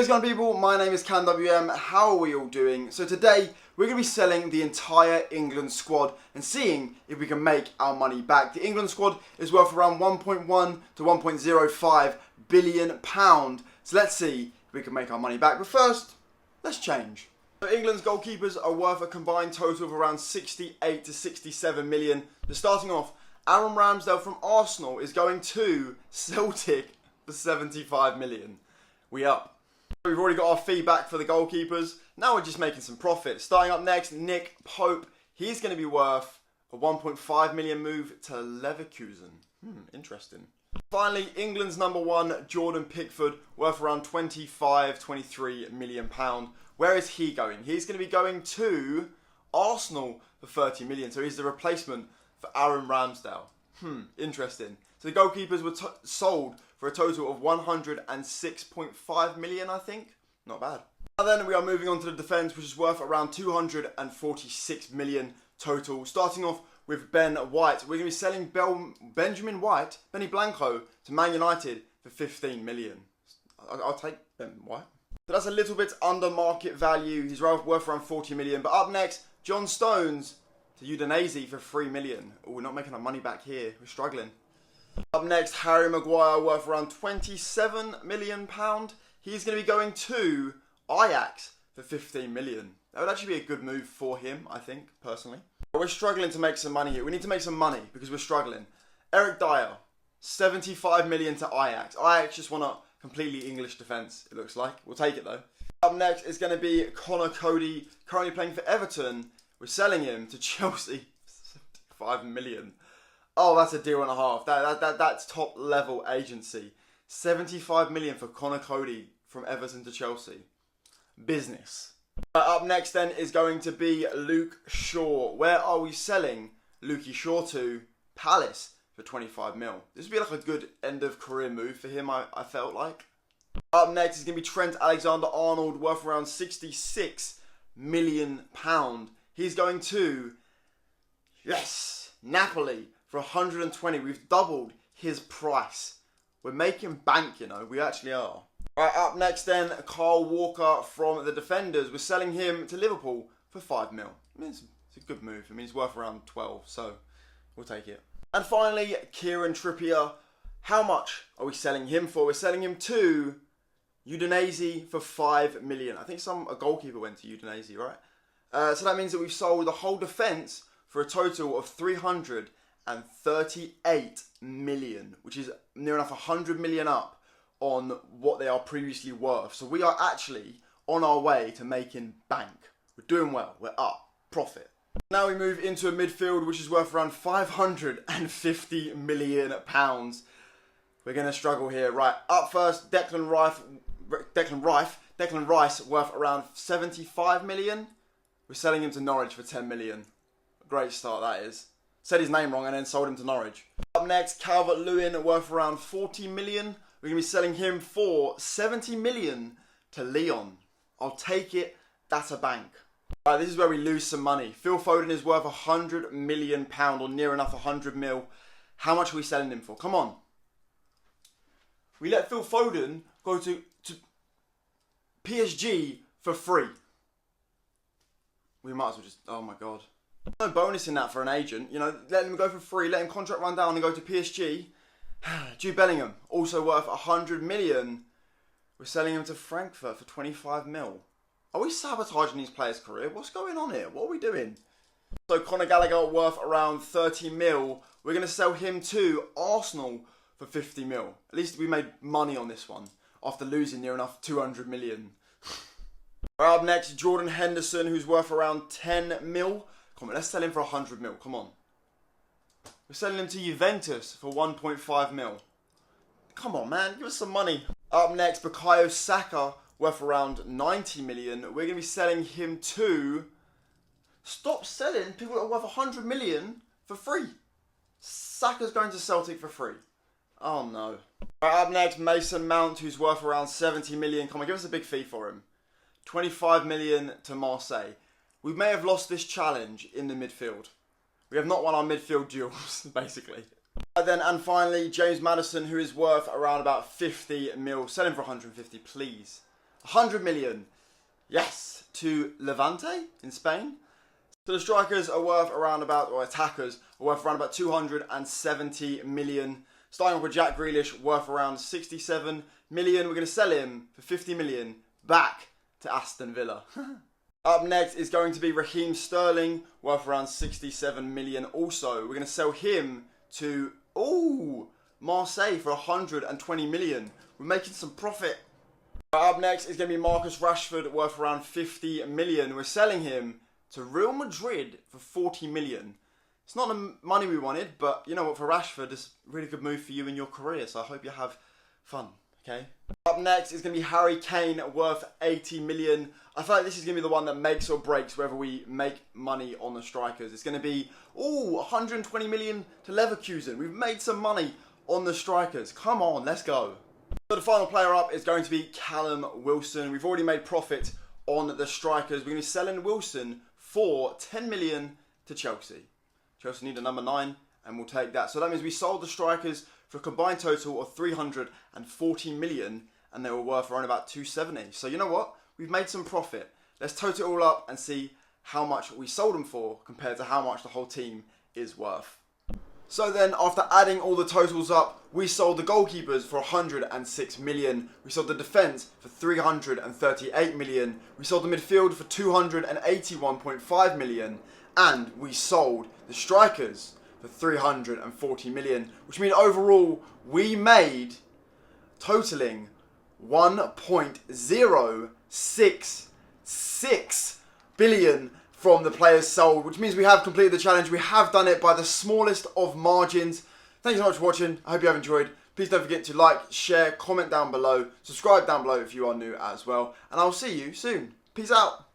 What is going on, people? My name is CanWM. How are we all doing? So today we're going to be selling the entire England squad and seeing if we can make our money back. The England squad is worth around 1.1 to 1.05 billion pound. So let's see if we can make our money back. But first, let's change. So England's goalkeepers are worth a combined total of around 68 to 67 million. So starting off, Aaron Ramsdale from Arsenal is going to Celtic for 75 million. We up. We've already got our fee back for the goalkeepers. Now we're just making some profit. Starting up next, Nick Pope. He's going to be worth a 1.5 million move to Leverkusen. Interesting. Finally, England's number one, Jordan Pickford, worth around 23 million pound. Where is he going? He's going to be going to Arsenal for 30 million. So he's the replacement for Aaron Ramsdale. Interesting. So the goalkeepers were sold for a total of 106.5 million, I think. Not bad. Now then, we are moving on to the defence, which is worth around 246 million total. Starting off with Ben White. We're going to be selling Benny Blanco, to Man United for 15 million. I'll take Ben White. So that's a little bit under market value. He's worth around 40 million. But up next, John Stones to Udinese for 3 million. Oh, we're not making our money back here. We're struggling. Up next, Harry Maguire, worth around 27 million pound. He's going to be going to Ajax for 15 million. That would actually be a good move for him, I think, personally. But we're struggling to make some money here. We need to make some money because we're struggling. Eric Dyer, 75 million to Ajax. Ajax just want a completely English defence, it looks like. We'll take it though. Up next is going to be Conor Coady, currently playing for Everton. We're selling him to Chelsea for 75 million. Oh, that's a deal and a half. That's top level agency. 75 million for Conor Coady from Everton to Chelsea. Business. Up next then is going to be Luke Shaw. Where are we selling Lukey Shaw to? Palace for 25 mil. This would be like a good end of career move for him, I felt like. Up next is going to be Trent Alexander-Arnold, worth around 66 million pound. He's going to, yes, Napoli for 120. We've doubled his price. We're making bank, you know. We actually are. Right, up next then, Carl Walker from the Defenders. We're selling him to Liverpool for 5 mil. I mean, it's a good move. I mean, he's worth around 12, so we'll take it. And finally, Kieran Trippier. How much are we selling him for? We're selling him to Udinese for 5 million. I think a goalkeeper went to Udinese, right? So that means that we've sold the whole defence for a total of 338 million, which is near enough 100 million up on what they are previously worth. So we are actually on our way to making bank. We're doing well. We're up. Profit. Now we move into a midfield which is worth around 550 million pounds. We're going to struggle here. Right, up first, Declan Rice worth around 75 million. We're selling him to Norwich for 10 million. Great start that is. Said his name wrong and then sold him to Norwich. Up next, Calvert-Lewin, worth around 40 million. We're going to be selling him for 70 million to Lyon. I'll take it. That's a bank. Right, this is where we lose some money. Phil Foden is worth 100 million pound, or near enough 100 mil. How much are we selling him for? Come on. We let Phil Foden go to PSG for free. We might as well just, oh my God. No bonus in that for an agent. You know, let him go for free, let him contract run down and go to PSG. Jude Bellingham, also worth 100 million. We're selling him to Frankfurt for 25 mil. Are we sabotaging these players' career? What's going on here? What are we doing? So Conor Gallagher, worth around 30 mil. We're going to sell him to Arsenal for 50 mil. At least we made money on this one after losing near enough 200 million. Right, up next, Jordan Henderson, who's worth around 10 mil. Come on, let's sell him for 100 mil. Come on. We're selling him to Juventus for 1.5 mil. Come on, man. Give us some money. Up next, Bukayo Saka, worth around 90 million. We're going to be selling him to... Stop selling people that are worth 100 million for free. Saka's going to Celtic for free. Oh, no. Right, up next, Mason Mount, who's worth around 70 million. Come on, give us a big fee for him. 25 million to Marseille. We may have lost this challenge in the midfield. We have not won our midfield duels, basically. And finally, James Maddison, who is worth around about 50 mil. Sell him for 150, please. 100 million. Yes, to Levante in Spain. So the strikers are worth around about, or attackers are worth around about 270 million. Starting off with Jack Grealish, worth around 67 million. We're going to sell him for 50 million back to Aston Villa. Up next is going to be Raheem Sterling, worth around 67 million also. We're going to sell him to, Marseille for 120 million. We're making some profit. Up next is going to be Marcus Rashford, worth around 50 million. We're selling him to Real Madrid for 40 million. It's not the money we wanted, but you know what, for Rashford, it's a really good move for you in your career, so I hope you have fun, okay? Up next is going to be Harry Kane, worth 80 million. I feel like this is going to be the one that makes or breaks whether we make money on the strikers. It's going to be, 120 million to Leverkusen. We've made some money on the strikers. Come on, let's go. So the final player up is going to be Callum Wilson. We've already made profit on the strikers. We're going to be selling Wilson for 10 million to Chelsea. Chelsea need a number 9 and we'll take that. So that means we sold the strikers for a combined total of 340 million and they were worth around about 270. So you know what? We've made some profit. Let's total it all up and see how much we sold them for compared to how much the whole team is worth. So then, after adding all the totals up, we sold the goalkeepers for 106 million. We sold the defence for 338 million. We sold the midfield for 281.5 million. And we sold the strikers for 340 million. Which means overall, we made totaling 1.066 billion from the players sold, which means we have completed the challenge. We have done it by the smallest of margins. Thank you so much for watching. I hope you have enjoyed. Please don't forget to like, share, comment down below, subscribe down below if you are new as well. And I'll see you soon. Peace out.